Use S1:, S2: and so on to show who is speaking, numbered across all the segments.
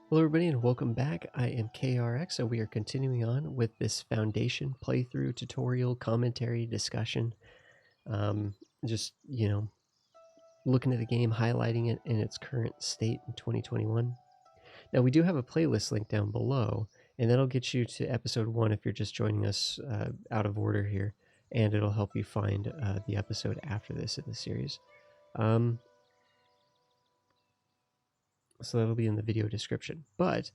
S1: Hello everybody and welcome back. I am KRX, and we are continuing on with this foundation playthrough tutorial commentary discussion. Just, looking at the game, highlighting it in its current state in 2021. Now we do have a playlist link down below, and that'll get you to episode 1 if you're just joining us out of order here, and it'll help you find the episode after this in the series. So that'll be in the video description. But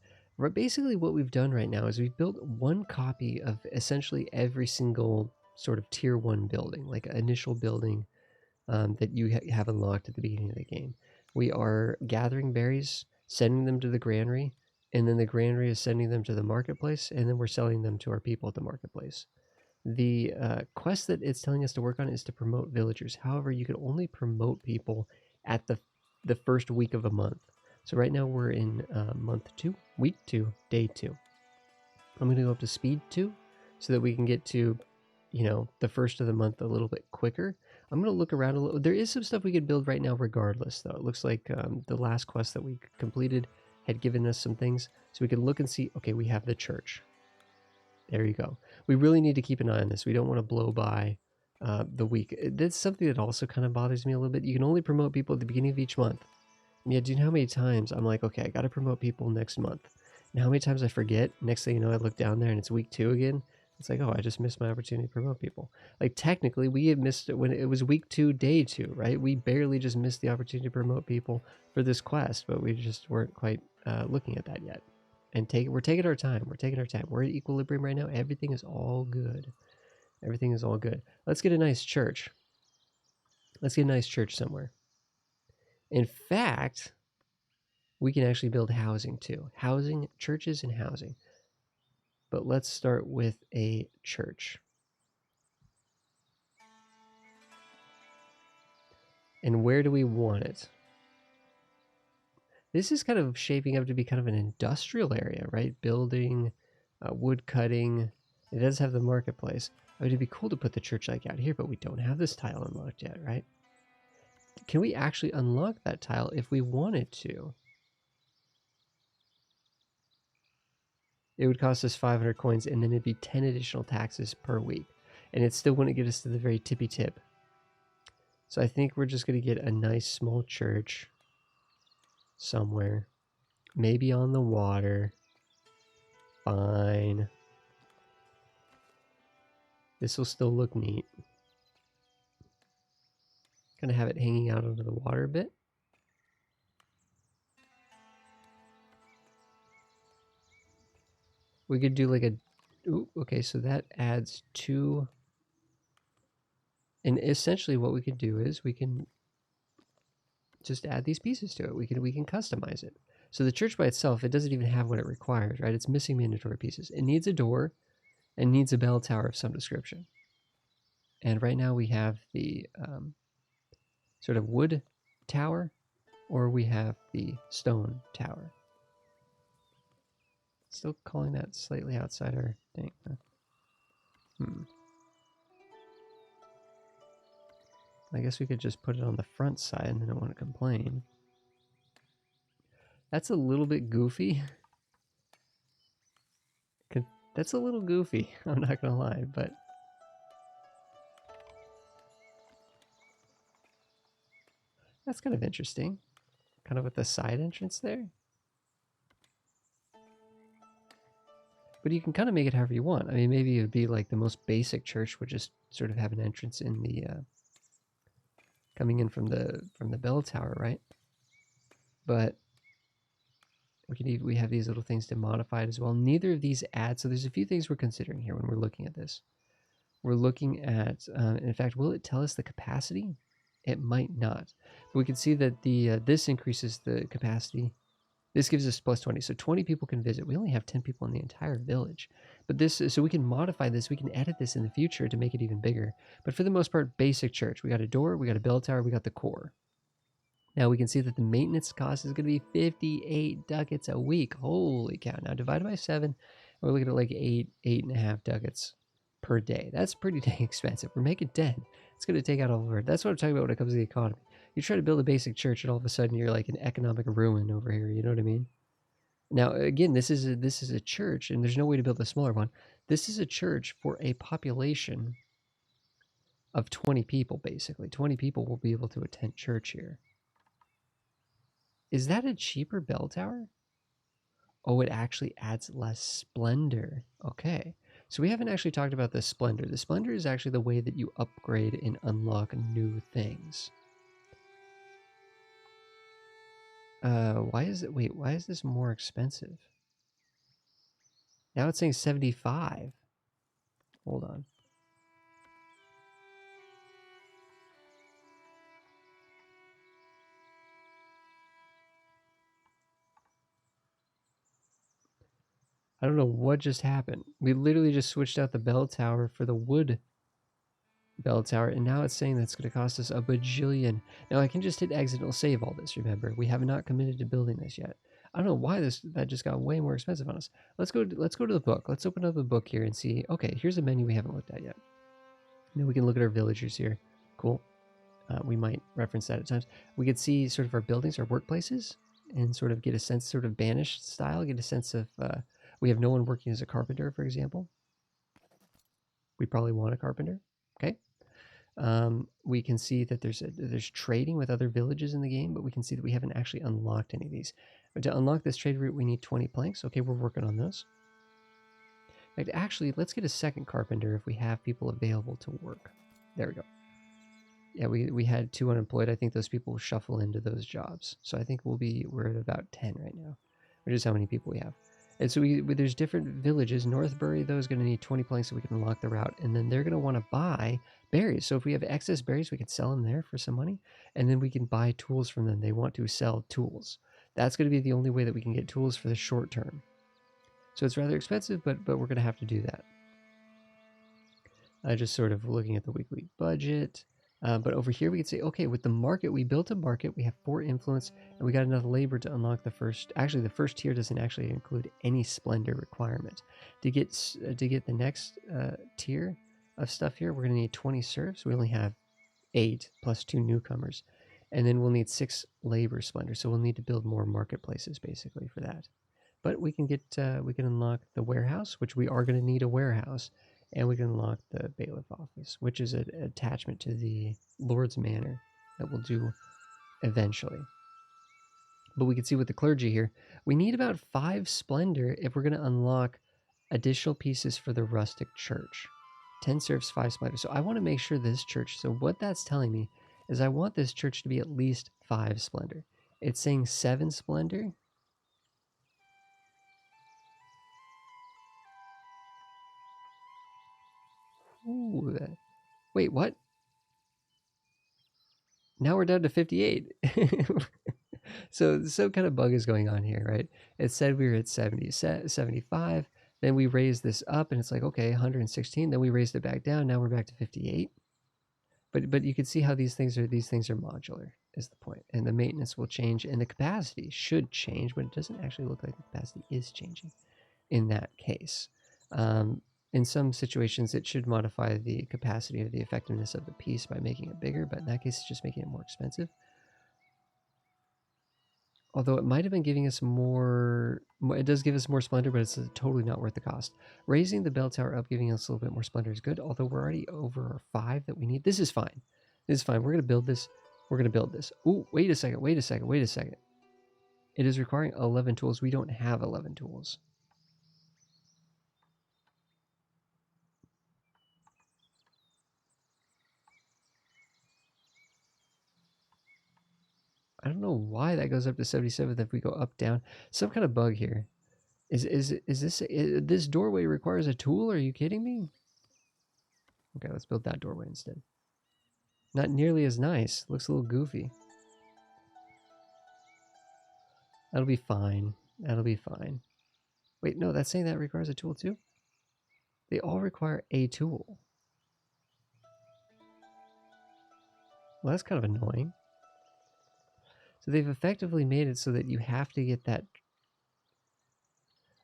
S1: basically what we've done right now is we've built one copy of essentially every single sort of tier 1 building, like an initial building that you have unlocked at the beginning of the game. We are gathering berries, sending them to the granary, and then the granary is sending them to the marketplace, and then we're selling them to our people at the marketplace. The quest that it's telling us to work on is to promote villagers. However, you can only promote people at the first week of a month. So right now we're in month 2, week 2, day 2. I'm going to go up to speed 2 so that we can get to, the first of the month a little bit quicker. I'm going to look around a little. There is some stuff we could build right now regardless, though. It looks like the last quest that we completed had given us some things. So we can look and see, okay, we have the church. There you go. We really need to keep an eye on this. We don't want to blow by the week. That's something that also kind of bothers me a little bit. You can only promote people at the beginning of each month. Yeah, do you know how many times I'm like, okay, I got to promote people next month. And how many times I forget? Next thing you know, I look down there and it's week 2 again. It's like, oh, I just missed my opportunity to promote people. Like, technically, we had missed it when it was week 2, day 2, right? We barely just missed the opportunity to promote people for this quest, but we just weren't quite looking at that yet. And we're taking our time. We're taking our time. We're at equilibrium right now. Everything is all good. Everything is all good. Let's get a nice church. Let's get a nice church somewhere. In fact, we can actually build housing too. Housing, churches and housing. But let's start with a church. And where do we want it? This is kind of shaping up to be kind of an industrial area, right? Building, wood cutting. It does have the marketplace. Oh, it'd be cool to put the church like out here, but we don't have this tile unlocked yet, right? Can we actually unlock that tile if we wanted to? It would cost us 500 coins, and then it'd be 10 additional taxes per week. And it still wouldn't get us to the very tippy tip. So I think we're just going to get a nice small church somewhere. Maybe on the water. Fine. This will still look neat. Gonna have it hanging out under the water a bit. We could do like a... Ooh, okay, so that adds 2... And essentially what we could do is we can just add these pieces to it. We can customize it. So the church by itself, it doesn't even have what it requires, right? It's missing mandatory pieces. It needs a door and needs a bell tower of some description. And right now we have the sort of wood tower, or we have the stone tower. Still calling that slightly outside our thing. I guess we could just put it on the front side and then it won't complain. That's a little bit goofy. That's a little goofy, I'm not gonna lie, but... That's kind of interesting. Kind of with the side entrance there. But you can kind of make it however you want. I mean, maybe it would be like the most basic church would just sort of have an entrance in the... coming in from the bell tower, right? But we have these little things to modify it as well. Neither of these add, so there's a few things we're considering here when we're looking at this. We're looking at, in fact, will it tell us the capacity? It might not. But we can see that the this increases the capacity. This gives us plus 20, so 20 people can visit. We only have 10 people in the entire village. But this, so we can modify this, we can edit this in the future to make it even bigger. But for the most part, basic church. We got a door, we got a bell tower, we got the core. Now we can see that the maintenance cost is going to be 58 ducats a week. Holy cow. Now divided by 7, we're looking at like 8.5 ducats per day. That's pretty dang expensive. We're making 10. It's going to take out all of our... That's what I'm talking about when it comes to the economy. You try to build a basic church and all of a sudden you're like an economic ruin over here. You know what I mean? Now, again, this is a church, and there's no way to build a smaller one. This is a church for a population of 20 people, basically. 20 people will be able to attend church here. Is that a cheaper bell tower? Oh, it actually adds less splendor. Okay. So we haven't actually talked about the splendor. The splendor is actually the way that you upgrade and unlock new things. Why is it, wait, why is this more expensive? Now it's saying 75. Hold on. I don't know what just happened. We literally just switched out the bell tower for the wood bell tower, and now it's saying that's going to cost us a bajillion. Now I can just hit exit and it'll save all this, remember. We have not committed to building this yet. I don't know why that just got way more expensive on us. Let's go to the book. Let's open up the book here and see. Okay, here's a menu we haven't looked at yet. And then we can look at our villagers here. Cool. We might reference that at times. We could see sort of our buildings, our workplaces, and sort of get a sense, sort of banished style, get a sense of, we have no one working as a carpenter, for example. We probably want a carpenter. Okay. We can see that there's trading with other villages in the game, but we can see that we haven't actually unlocked any of these. But to unlock this trade route, we need 20 planks. Okay, we're working on those. In fact, actually, let's get a second carpenter if we have people available to work. There we go. Yeah, we had 2 unemployed. I think those people will shuffle into those jobs. So I think we're at about 10 right now, which is how many people we have. And so there's different villages. Northbury, though, is going to need 20 planks so we can unlock the route. And then they're going to want to buy berries. So if we have excess berries, we can sell them there for some money. And then we can buy tools from them. They want to sell tools. That's going to be the only way that we can get tools for the short term. So it's rather expensive, but we're going to have to do that. Just sort of looking at the weekly budget. But over here we can say, okay, with the market, we built a market, we have 4 influence, and we got enough labor to unlock the first. Actually, the first tier doesn't actually include any splendor requirement. To get the next tier of stuff here, we're going to need 20 serfs. We only have 8 plus 2 newcomers, and then we'll need 6 labor splendor. So we'll need to build more marketplaces basically for that. But we can unlock the warehouse, which we are going to need a warehouse. And we can unlock the bailiff office, which is an attachment to the Lord's Manor that we'll do eventually. But we can see with the clergy here, we need about 5 splendor if we're going to unlock additional pieces for the rustic church. 10 serfs, 5 splendor. So I want to make sure this church, so what that's telling me is I want this church to be at least 5 splendor. It's saying 7 splendor. Ooh, wait, what? Now we're down to 58. So some kind of bug is going on here, right? It said we were at 70, 75. Then we raised this up and it's like, okay, 116. Then we raised it back down. Now we're back to 58. But you can see how these things are modular is the point. And the maintenance will change and the capacity should change, but it doesn't actually look like the capacity is changing in that case. In some situations, it should modify the capacity of the effectiveness of the piece by making it bigger, but in that case, it's just making it more expensive. Although it might have been giving us more, it does give us more splendor, but it's totally not worth the cost. Raising the bell tower up, giving us a little bit more splendor is good, although we're already over our 5 that we need. This is fine. This is fine. We're going to build this. We're going to build this. Ooh, wait a second. It is requiring 11 tools. We don't have 11 tools. I don't know why that goes up to 77 if we go up, down. Some kind of bug here. Is this doorway requires a tool? Are you kidding me? Okay, let's build that doorway instead. Not nearly as nice. Looks a little goofy. That'll be fine. That'll be fine. Wait, no, that's saying that requires a tool too? They all require a tool. Well, that's kind of annoying. So they've effectively made it so that you have to get that.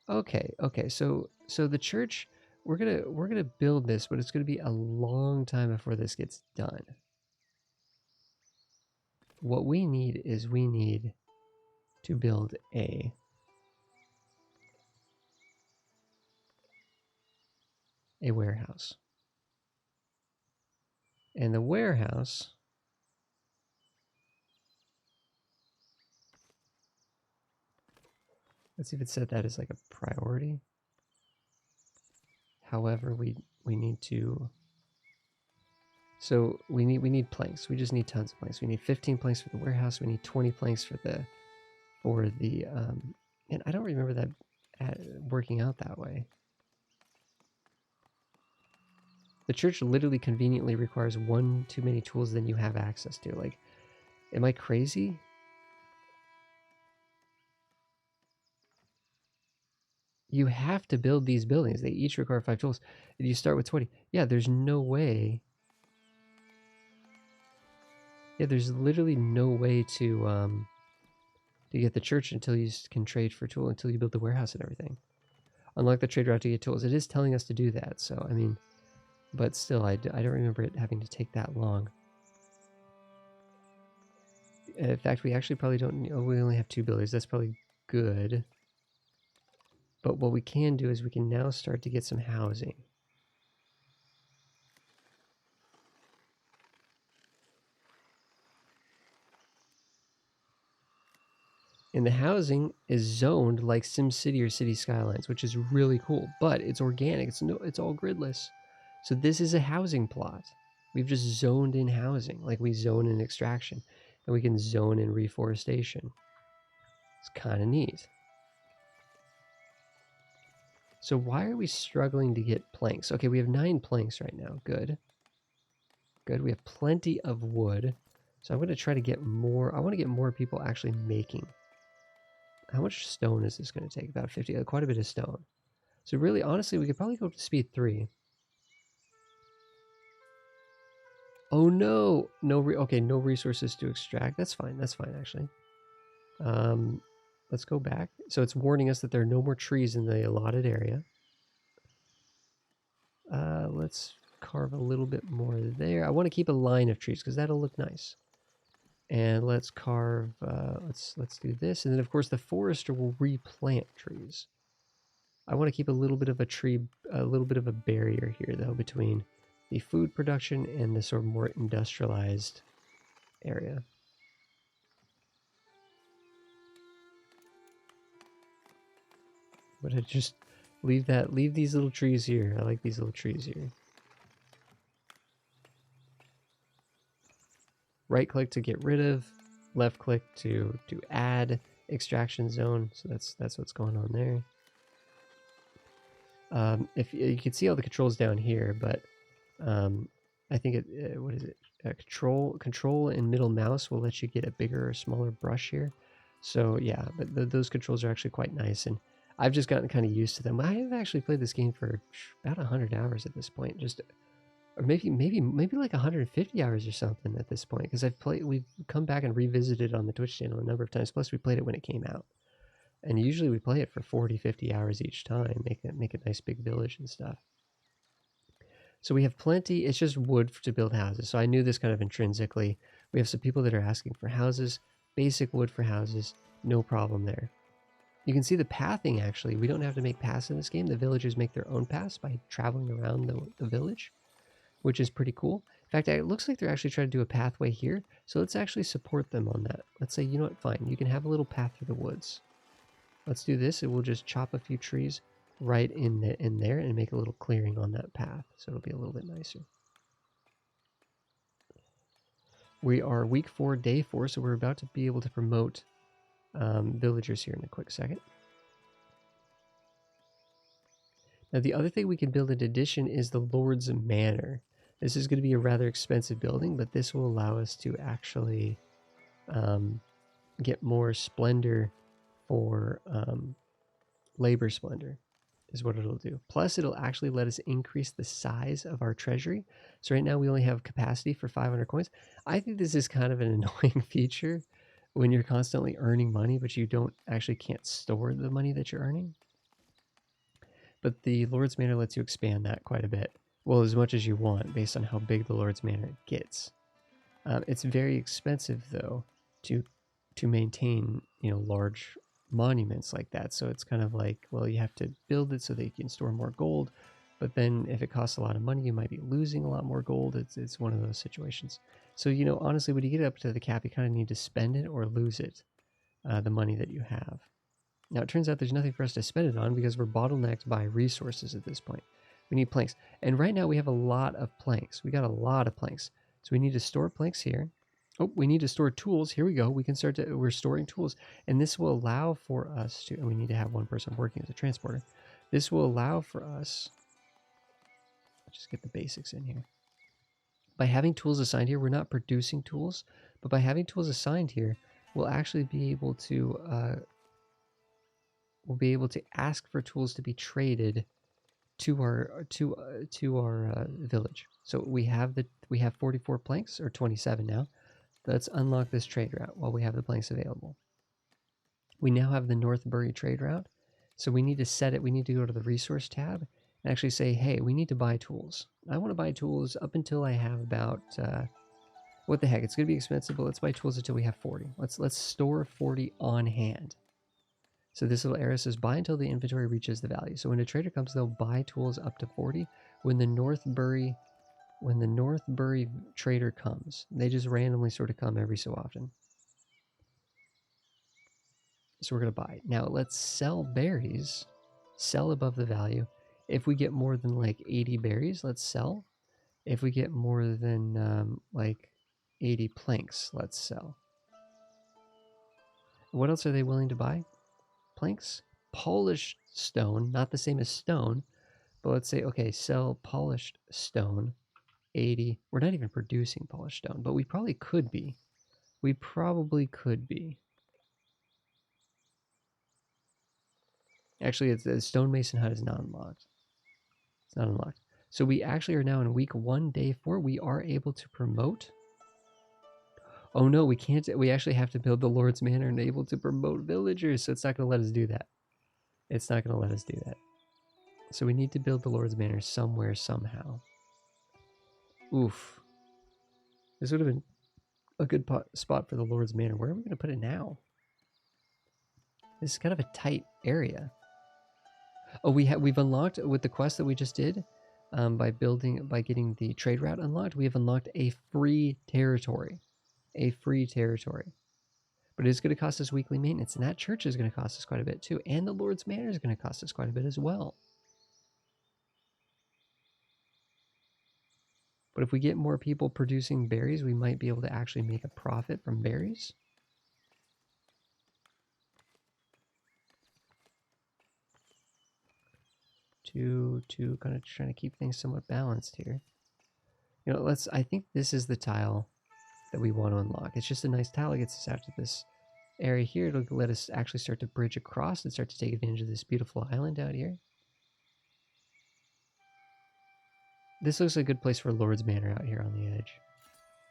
S1: Okay, so the church, we're gonna build this, but it's gonna be a long time before this gets done. What we need is to build a a warehouse. And the warehouse, let's see if it said that as like a priority. However, we need to, so we need planks. We just need tons of planks. We need 15 planks for the warehouse. We need 20 planks for the and I don't remember that working out that way. The church literally conveniently requires one too many tools than you have access to. Like, am I crazy? You have to build these buildings. They each require 5 tools. And you start with 20. Yeah, there's no way. Yeah, there's literally no way to get the church until you can trade for tool, until you build the warehouse and everything. Unlock the trade route to get tools. It is telling us to do that, so, I mean, but still, I don't remember it having to take that long. In fact, we actually probably don't, we only have 2 buildings. That's probably good. But what we can do is we can now start to get some housing. And the housing is zoned like SimCity or City Skylines, which is really cool. But it's organic. It's all gridless. So this is a housing plot. We've just zoned in housing, like we zone in extraction, and we can zone in reforestation. It's kind of neat. So why are we struggling to get planks? Okay, we have 9 planks right now. Good. Good. We have plenty of wood. So I'm going to try to get more. I want to get more people actually making. How much stone is this going to take? About 50. Quite a bit of stone. So really, honestly, we could probably go up to speed 3. Oh no! Okay, no resources to extract. That's fine. That's fine, actually. Let's go back. So it's warning us that there are no more trees in the allotted area. Let's carve a little bit more there. I want to keep a line of trees because that'll look nice. And let's carve. Let's do this, and then of course the forester will replant trees. I want to keep a little bit of a barrier here though between the food production and the sort of more industrialized area. But I just leave these little trees here. I like these little trees here. Right click to get rid of, left click to add extraction zone. So that's what's going on there. If you can see all the controls down here, but I think what is it? Control and middle mouse will let you get a bigger or smaller brush here. So yeah, but those controls are actually quite nice, and I've just gotten kind of used to them. I have actually played this game for about 100 hours at this point, just or maybe like 150 hours or something at this point, because we've come back and revisited on the Twitch channel a number of times. Plus, we played it when it came out, and usually we play it for 40-50 hours each time, make a nice big village and stuff. So we have plenty. It's just wood to build houses. So I knew this kind of intrinsically. We have some people that are asking for houses, basic wood for houses, no problem there. You can see the pathing actually. We don't have to make paths in this game. The villagers make their own paths by traveling around the village, which is pretty cool. In fact, it looks like they're actually trying to do a pathway here. So let's actually support them on that. Let's say, you know what, fine. You can have a little path through the woods. Let's do this, and we'll just chop a few trees right in there and make a little clearing on that path, so it'll be a little bit nicer. We are week 4, day 4, so we're about to be able to promote villagers here in a quick second. Now the other thing we can build in addition is the Lord's Manor. This is going to be a rather expensive building, but this will allow us to actually get more splendor for labor splendor. Is what it'll do. Plus, it'll actually let us increase the size of our treasury. So right now we only have capacity for 500 coins. I think this is kind of an annoying feature when you're constantly earning money, but you can't store the money that you're earning. But the Lord's Manor lets you expand that quite a bit. Well, as much as you want, based on how big the Lord's Manor gets. It's very expensive though to maintain, large monuments like that. So it's kind of like, well, you have to build it so that you can store more gold, But then if it costs a lot of money, you might be losing a lot more gold. It's one of those situations. So, honestly, when you get up to the cap, you kind of need to spend it or lose it, the money that you have. Now, it turns out there's nothing for us to spend it on because we're bottlenecked by resources at this point. We need planks. And right now we have a lot of planks. We got a lot of planks. So we need to store planks here. Oh, we need to store tools. Here we go. We're storing tools. And this will allow for us to, and we need to have one person working as a transporter. This will allow for us, let's just get the basics in here. By having tools assigned here, we're not producing tools, but by having tools assigned here, we'll actually be able to, ask for tools to be traded to our village. So we have 44 planks, or 27 now. Let's unlock this trade route while we have the planks available. We now have the North Bury trade route, so we need to set it. We need to go to the resource tab and actually say, hey, we need to buy tools. I want to buy tools up until I have about what the heck? It's gonna be expensive, but let's buy tools until we have 40. Let's store 40 on hand. So this little arrow says buy until the inventory reaches the value. So when a trader comes, they'll buy tools up to 40. When the North Bury trader comes, they just randomly sort of come every so often. So we're gonna buy. Now let's sell berries, sell above the value. If we get more than like 80 berries, let's sell. If we get more than like 80 planks, let's sell. What else are they willing to buy? Planks, polished stone, not the same as stone, but let's say, okay, sell polished stone, 80. We're not even producing polished stone, but we probably could be. We probably could be. Actually, the stonemason hut is not unlocked. It's not unlocked. So we actually are now in week 1, day 4. We are able to promote. Oh no, we can't. We actually have to build the Lord's Manor and able to promote villagers. So it's not going to let us do that. It's not going to let us do that. So we need to build the Lord's Manor somewhere, somehow. Oof. This would have been a good spot for the Lord's Manor. Where are we going to put it now? This is kind of a tight area. Oh, we've unlocked with the quest that we just did, by getting the trade route unlocked. We have unlocked a free territory. A free territory. But it's going to cost us weekly maintenance, and that church is going to cost us quite a bit too, and the Lord's Manor is going to cost us quite a bit as well. But if we get more people producing berries, we might be able to actually make a profit from berries. To kind of trying to keep things somewhat balanced here. I think this is the tile that we want to unlock. It's just a nice tile. It gets us out to this area here. It'll let us actually start to bridge across and start to take advantage of this beautiful island out here. This looks like a good place for Lord's Manor out here on the edge.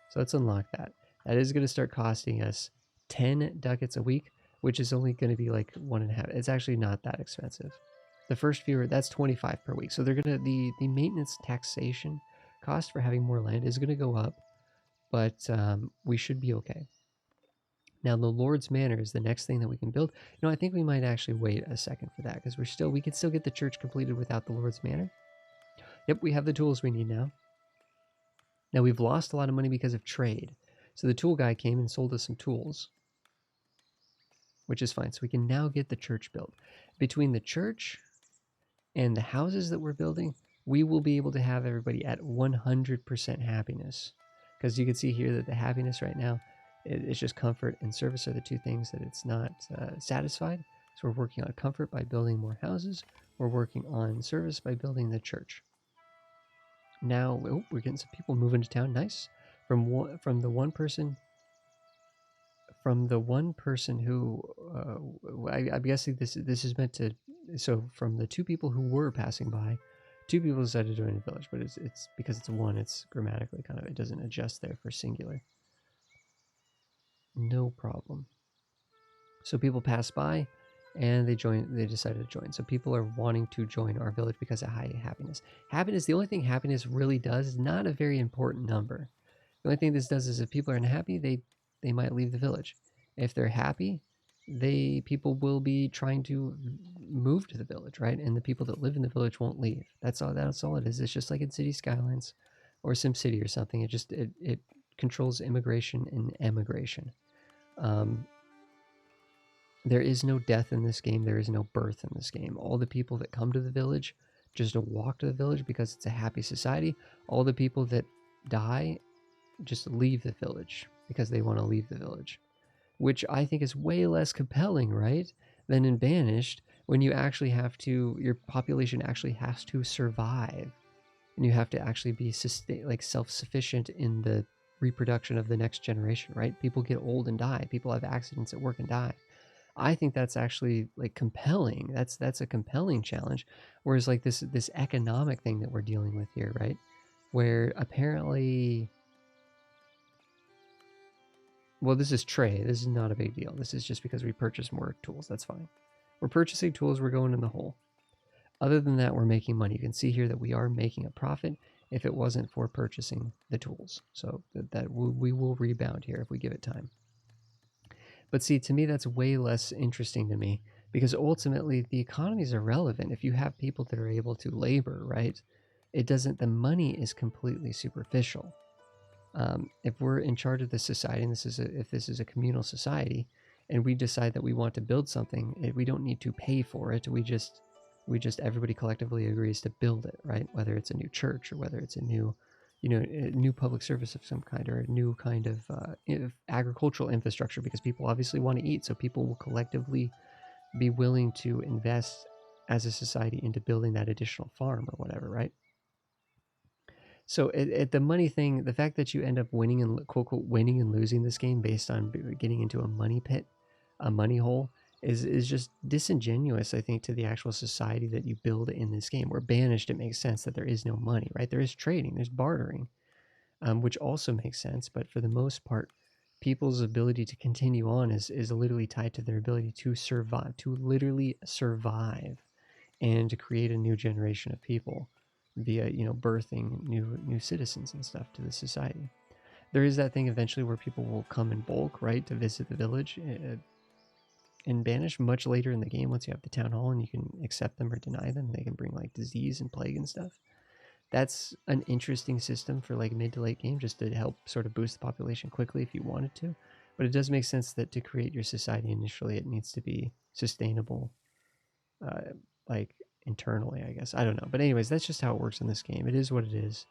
S1: So let's unlock that. That is going to start costing us 10 ducats a week, which is only going to be like 1.5. It's actually not that expensive. The first few, that's 25 per week. So they're going to, the maintenance taxation cost for having more land is going to go up, but we should be okay. Now the Lord's Manor is the next thing that we can build. I think we might actually wait a second for that because we can still get the church completed without the Lord's Manor. Yep, we have the tools we need now. Now we've lost a lot of money because of trade. So the tool guy came and sold us some tools, which is fine. So we can now get the church built. Between the church and the houses that we're building, we will be able to have everybody at 100% happiness. Because you can see here that the happiness right now, it's just comfort and service are the two things that it's not satisfied. So we're working on comfort by building more houses. We're working on service by building the church. Now, we're getting some people moving to town. Nice. From the one person who, I'm guessing this is meant to. So from the 2 people who were passing by, 2 people decided to join the village, but it's because it's one. It's grammatically kind of, it doesn't adjust there for singular. No problem. So people pass by, and they decided to join. So people are wanting to join our village because of high happiness. Happiness, the only thing happiness really does is not a very important number. The only thing this does is if people are unhappy, they might leave the village. If they're happy, people will be trying to move to the village, right? And the people that live in the village won't leave. That's all it is. It's just like in City Skylines or SimCity or something. It controls immigration and emigration. There is no death in this game. There is no birth in this game. All the people that come to the village just walk to the village because it's a happy society. All the people that die just leave the village because they want to leave the village, which I think is way less compelling, right, than in Banished, when you actually have to, your population actually has to survive, and you have to actually be self-sufficient in the reproduction of the next generation, right? People get old and die. People have accidents at work and die. I think that's actually like compelling. That's a compelling challenge. Whereas like this economic thing that we're dealing with here, right? Where apparently, well, this is trade. This is not a big deal. This is just because we purchase more tools. That's fine. We're purchasing tools. We're going in the hole. Other than that, we're making money. You can see here that we are making a profit if it wasn't for purchasing the tools. So that we will rebound here if we give it time. But see, to me, that's way less interesting to me because ultimately the economy is irrelevant. If you have people that are able to labor, right, it doesn't, the money is completely superficial. If we're in charge of the society, and if this is a communal society, and we decide that we want to build something, we don't need to pay for it. We just everybody collectively agrees to build it, right? Whether it's a new church or whether it's a new public service of some kind, or a new kind of agricultural infrastructure, because people obviously want to eat. So people will collectively be willing to invest as a society into building that additional farm or whatever, right? So at the money thing, the fact that you end up winning and quote unquote winning and losing this game based on getting into a money pit, a money hole, is just disingenuous, I think, to the actual society that you build in this game. Where Banished, it makes sense that there is no money, right? There is trading, there's bartering, which also makes sense. But for the most part, people's ability to continue on is literally tied to their ability to survive, to literally survive, and to create a new generation of people via birthing new citizens and stuff to the society. There is that thing eventually where people will come in bulk, right, to visit the village and Banish much later in the game, once you have the town hall and you can accept them or deny them. They can bring like disease and plague and stuff. That's an interesting system for like mid to late game, just to help sort of boost the population quickly if you wanted to. But it does make sense that to create your society initially, it needs to be sustainable, like internally, I guess. I don't know. But anyways, that's just how it works in this game. It is what it is.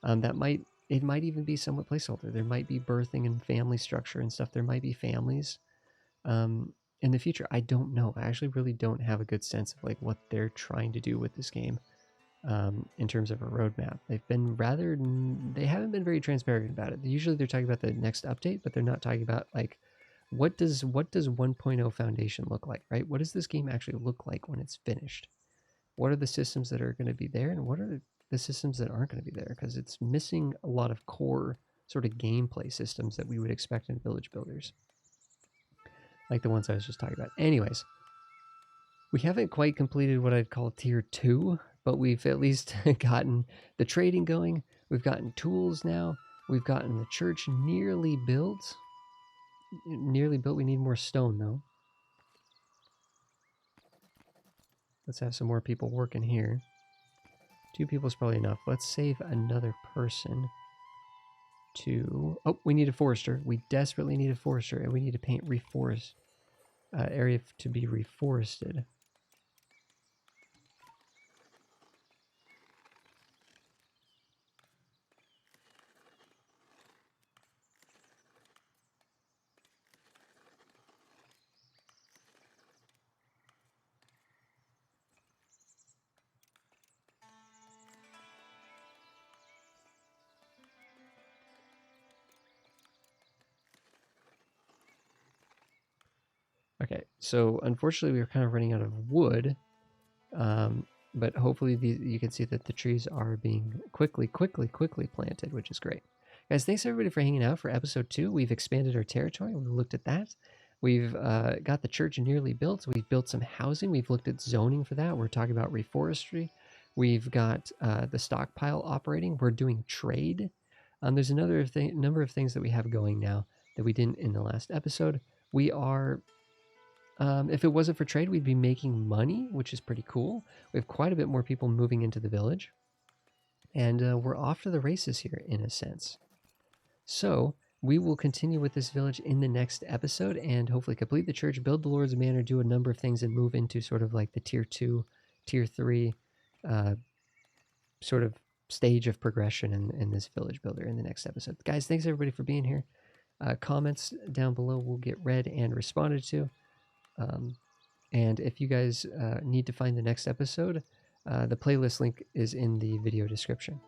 S1: It might even be somewhat placeholder. There might be birthing and family structure and stuff. There might be families in the future. I don't know. I actually really don't have a good sense of like what they're trying to do with this game in terms of a roadmap. They haven't been very transparent about it. Usually they're talking about the next update, but they're not talking about like what does 1.0 Foundation look like, right? What does this game actually look like when it's finished? What are the systems that are going to be there, and what are the systems that aren't going to be there? Because it's missing a lot of core sort of gameplay systems that we would expect in village builders, like the ones I was just talking about. Anyways, we haven't quite completed what I'd call tier 2, but we've at least gotten the trading going. We've gotten tools now. We've gotten the church nearly built. Nearly built. We need more stone though. Let's have some more people working here. 2 people is probably enough. Let's save another person to... Oh, we need a forester. We desperately need a forester, and we need to paint reforest area to be reforested. Okay, so unfortunately we were kind of running out of wood, but hopefully you can see that the trees are being quickly planted, which is great. Guys, thanks everybody for hanging out for episode 2. We've expanded our territory. We've looked at that. We've got the church nearly built. We've built some housing. We've looked at zoning for that. We're talking about reforestry. We've got the stockpile operating. We're doing trade. There's another number of things that we have going now that we didn't in the last episode. We are If it wasn't for trade, we'd be making money, which is pretty cool. We have quite a bit more people moving into the village. And we're off to the races here, in a sense. So we will continue with this village in the next episode and hopefully complete the church, build the Lord's Manor, do a number of things, and move into sort of like the tier 2, tier 3 sort of stage of progression in this village builder in the next episode. Guys, thanks everybody for being here. Comments down below will get read and responded to. And if you guys need to find the next episode, the playlist link is in the video description.